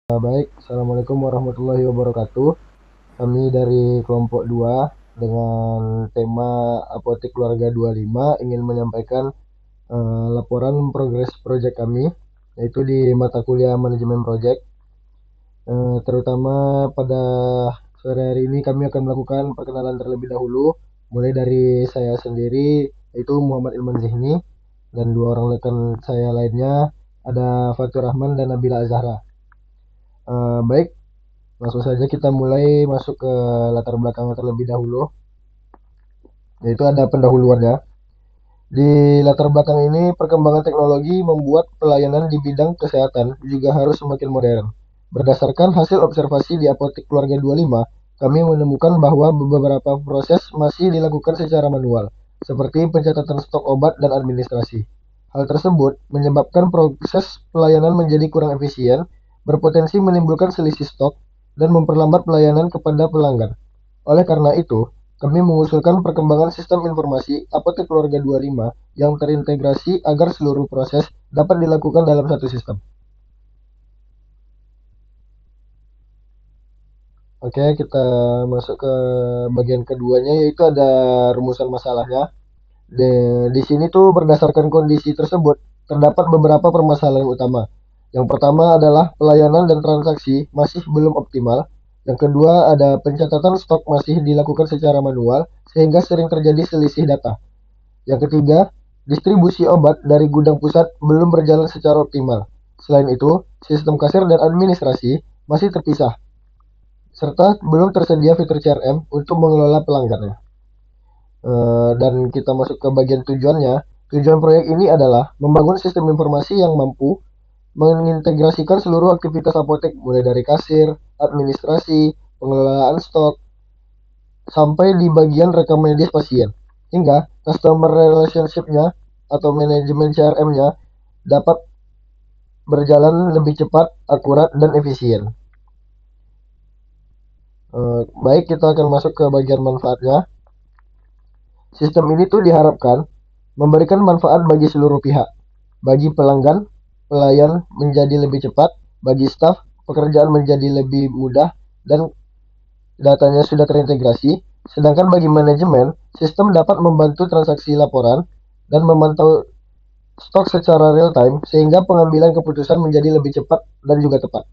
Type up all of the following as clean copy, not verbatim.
Baik, Assalamualaikum warahmatullahi wabarakatuh. Kami dari kelompok 2 dengan tema Apotek Keluarga 25 ingin menyampaikan laporan progres proyek kami, yaitu di mata kuliah manajemen proyek. Terutama pada sore hari ini kami akan melakukan perkenalan terlebih dahulu, mulai dari saya sendiri, yaitu Muhammad Ilman Zihni, dan dua orang rekan saya lainnya, ada Fatur Rahman dan Nabila Azhara. Baik, langsung saja kita mulai masuk ke latar belakang terlebih dahulu, yaitu ada pendahuluannya. Di latar belakang ini, perkembangan teknologi membuat pelayanan di bidang kesehatan juga harus semakin modern. Berdasarkan hasil observasi di Apotek Keluarga 25, kami menemukan bahwa beberapa proses masih dilakukan secara manual, seperti pencatatan stok obat dan administrasi. Hal tersebut menyebabkan proses pelayanan menjadi kurang efisien, berpotensi menimbulkan selisih stok, dan memperlambat pelayanan kepada pelanggan. Oleh karena itu, kami mengusulkan perkembangan sistem informasi Apotek Keluarga 25 yang terintegrasi agar seluruh proses dapat dilakukan dalam satu sistem. Oke, kita masuk ke bagian keduanya, yaitu ada rumusan masalahnya. Di sini tuh berdasarkan kondisi tersebut, terdapat beberapa permasalahan utama. Yang pertama adalah pelayanan dan transaksi masih belum optimal. Yang kedua ada pencatatan stok masih dilakukan secara manual, sehingga sering terjadi selisih data. Yang ketiga, distribusi obat dari gudang pusat belum berjalan secara optimal. Selain itu, sistem kasir dan administrasi masih terpisah, serta belum tersedia fitur CRM untuk mengelola pelanggannya. Dan kita masuk ke bagian tujuannya. Tujuan proyek ini adalah membangun sistem informasi yang mampu mengintegrasikan seluruh aktivitas apotek, mulai dari kasir, administrasi, pengelolaan stok, sampai di bagian rekam medis pasien, hingga customer relationship-nya atau manajemen CRM-nya dapat berjalan lebih cepat, akurat, dan efisien. Baik, kita akan masuk ke bagian manfaatnya. Sistem ini tuh diharapkan memberikan manfaat bagi seluruh pihak. Bagi pelanggan, pelayan menjadi lebih cepat, bagi staf, pekerjaan menjadi lebih mudah, dan datanya sudah terintegrasi. Sedangkan bagi manajemen, sistem dapat membantu transaksi laporan dan memantau stok secara real time sehingga pengambilan keputusan menjadi lebih cepat dan juga tepat.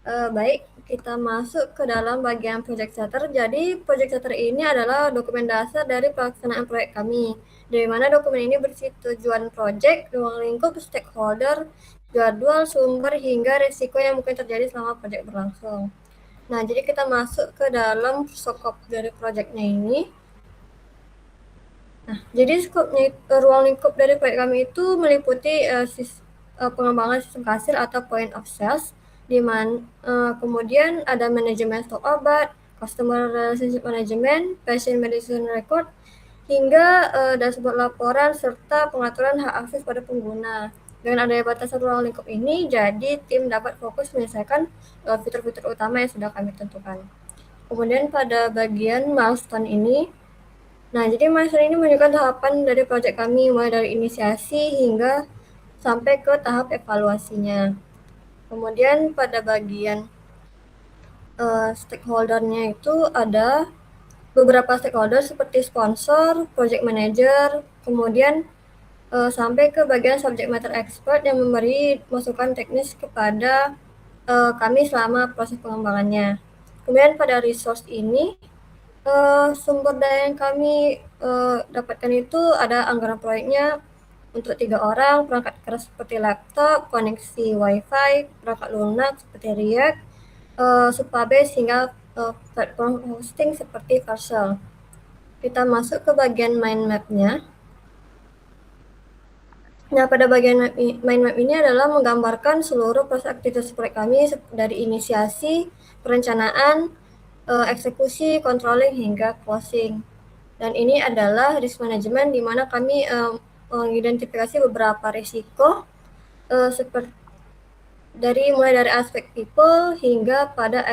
Baik, kita masuk ke dalam bagian project charter. Jadi, project charter ini adalah dokumen dasar dari pelaksanaan proyek kami, dari mana dokumen ini berisi tujuan project, ruang lingkup, stakeholder, jadwal, sumber, hingga risiko yang mungkin terjadi selama project berlangsung. Nah, jadi kita masuk ke dalam skop dari projectnya ini. Nah, jadi ruang lingkup dari proyek kami itu meliputi pengembangan sistem kasir atau point of sales, di mana kemudian ada manajemen stok obat, customer relationship management, patient medicine record, hingga dashboard laporan serta pengaturan hak akses pada pengguna. Dengan adanya batasan ruang lingkup ini, jadi tim dapat fokus menyelesaikan fitur-fitur utama yang sudah kami tentukan. Kemudian pada bagian milestone ini, nah, jadi milestone ini menunjukkan tahapan dari proyek kami, mulai dari inisiasi hingga sampai ke tahap evaluasinya. Kemudian pada bagian stakeholdernya itu ada beberapa stakeholder seperti sponsor, project manager, kemudian sampai ke bagian subject matter expert yang memberi masukan teknis kepada kami selama proses pengembangannya. Kemudian pada resource ini, sumber daya yang kami dapatkan itu ada anggaran proyeknya untuk 3 orang, perangkat keras seperti laptop, koneksi wifi, perangkat lunak seperti React, Supabase hingga platform hosting seperti Parcel. Kita masuk ke bagian mind map-nya. Nah, pada bagian mind map ini adalah menggambarkan seluruh proses aktivitas proyek kami dari inisiasi, perencanaan, eksekusi, controlling hingga closing. Dan ini adalah risk management di mana kami mengidentifikasi beberapa risiko seperti mulai dari aspek people hingga pada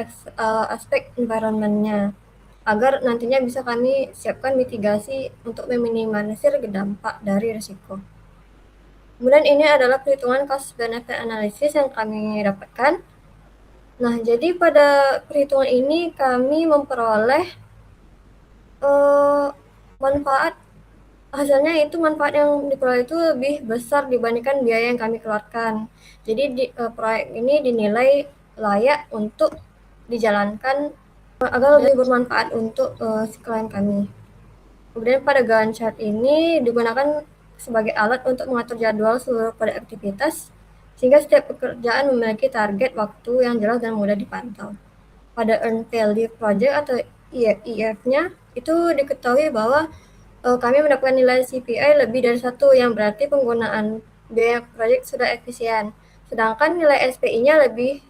aspek environment-nya, agar nantinya bisa kami siapkan mitigasi untuk meminimalisir dampak dari risiko. Kemudian ini adalah perhitungan cost benefit analysis yang kami dapatkan. Nah, jadi pada perhitungan ini kami memperoleh manfaat hasilnya itu manfaat yang diperoleh itu lebih besar dibandingkan biaya yang kami keluarkan. Jadi proyek ini dinilai layak untuk dijalankan agar lebih bermanfaat untuk si klien kami. Kemudian pada Gantt chart ini digunakan sebagai alat untuk mengatur jadwal seluruh proyek aktivitas sehingga setiap pekerjaan memiliki target waktu yang jelas dan mudah dipantau. Pada earn value project atau EF-nya itu diketahui bahwa kami mendapatkan nilai CPI lebih dari 1 yang berarti penggunaan biaya proyek sudah efisien. Sedangkan nilai SPI-nya lebih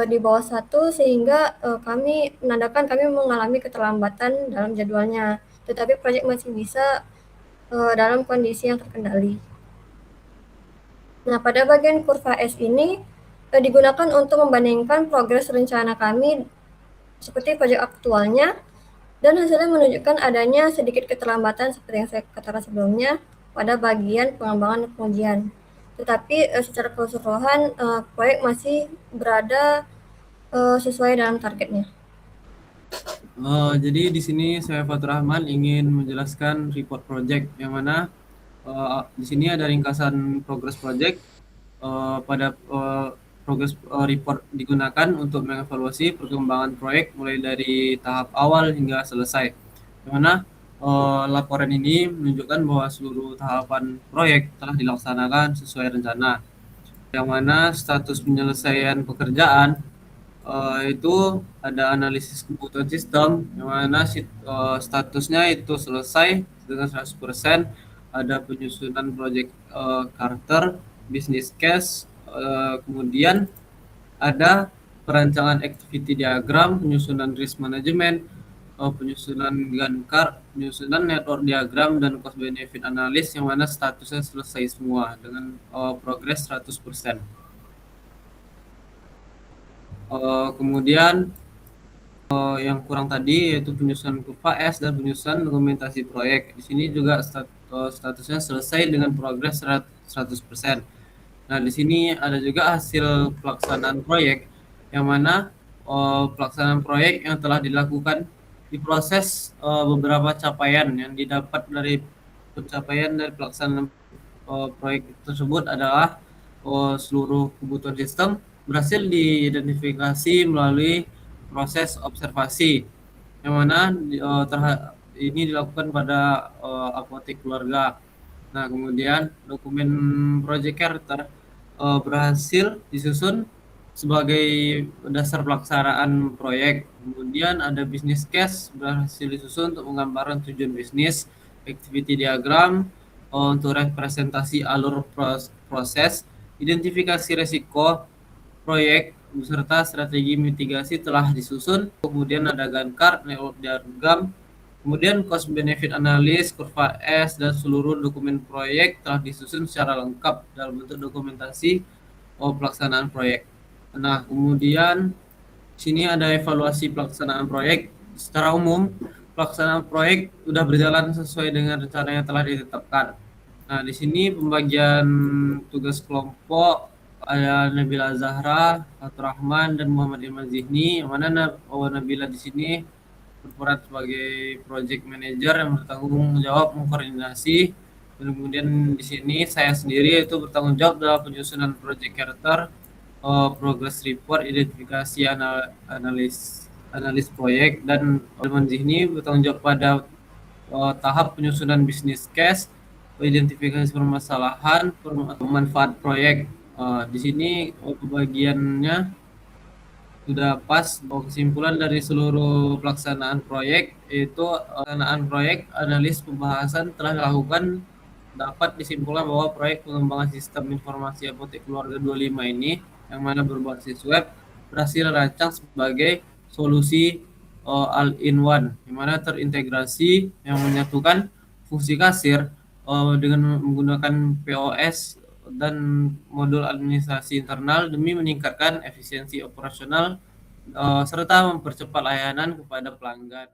di bawah 1 sehingga kami menandakan kami mengalami keterlambatan dalam jadwalnya. Tetapi proyek masih bisa dalam kondisi yang terkendali. Nah, pada bagian kurva S ini digunakan untuk membandingkan progres rencana kami seperti proyek aktualnya dan hasilnya menunjukkan adanya sedikit keterlambatan seperti yang saya katakan sebelumnya pada bagian pengembangan dan pengujian. Tetapi secara keseluruhan proyek masih berada sesuai dalam targetnya. Jadi di sini saya Fatur Rahman ingin menjelaskan report project yang mana di sini ada ringkasan progress project. Pada progress report digunakan untuk mengevaluasi perkembangan proyek mulai dari tahap awal hingga selesai. Di mana laporan ini menunjukkan bahwa seluruh tahapan proyek telah dilaksanakan sesuai rencana. Yang mana status penyelesaian pekerjaan itu ada analisis kebutuhan sistem yang mana statusnya itu selesai dengan 100%. Ada penyusunan project charter, business case, kemudian ada perancangan activity diagram, penyusunan risk management, penyusunan Gantt chart, penyusunan network diagram, dan cost benefit analysis yang mana statusnya selesai semua dengan progress 100%. Kemudian yang kurang tadi yaitu penyusunan kurva S dan penyusunan dokumentasi proyek. Di sini juga statusnya selesai dengan progres 100%. Nah, di sini ada juga hasil pelaksanaan proyek yang mana pelaksanaan proyek yang telah dilakukan di proses beberapa capaian yang didapat dari pencapaian dari pelaksanaan proyek tersebut adalah seluruh kebutuhan sistem berhasil diidentifikasi melalui proses observasi yang mana ini dilakukan pada apotek keluarga. Nah, kemudian dokumen project charter berhasil disusun sebagai dasar pelaksanaan proyek. Kemudian ada business case berhasil disusun untuk menggambarkan tujuan bisnis, activity diagram untuk representasi alur proses, identifikasi resiko proyek beserta strategi mitigasi telah disusun. Kemudian ada Gantt chart, network diagram, kemudian cost benefit analysis, kurva S, dan seluruh dokumen proyek telah disusun secara lengkap dalam bentuk dokumentasi pelaksanaan proyek. Nah, kemudian sini ada evaluasi pelaksanaan proyek. Secara umum, pelaksanaan proyek sudah berjalan sesuai dengan rencana yang telah ditetapkan. Nah, di sini pembagian tugas kelompok ada Nabila Zahra, Fatur Rahman, dan Muhammad Ilman Zihni. Yang mana Nabila di sini berperan sebagai project manager yang bertanggung jawab mengkoordinasi. Dan kemudian di sini saya sendiri itu bertanggung jawab dalam penyusunan project charter, progress report, identifikasi analis proyek, dan Ilman Zihni bertanggung jawab pada tahap penyusunan business case, identifikasi permasalahan, manfaat proyek. Di sini pembagiannya sudah pas. Kesimpulan dari seluruh pelaksanaan proyek yaitu pelaksanaan proyek analis pembahasan telah dilakukan, dapat disimpulkan bahwa proyek pengembangan sistem informasi apotek keluarga 25 ini yang mana berbasis web berhasil rancang sebagai solusi all-in-one yang mana terintegrasi yang menyatukan fungsi kasir dengan menggunakan POS dan modul administrasi internal demi meningkatkan efisiensi operasional serta mempercepat layanan kepada pelanggan.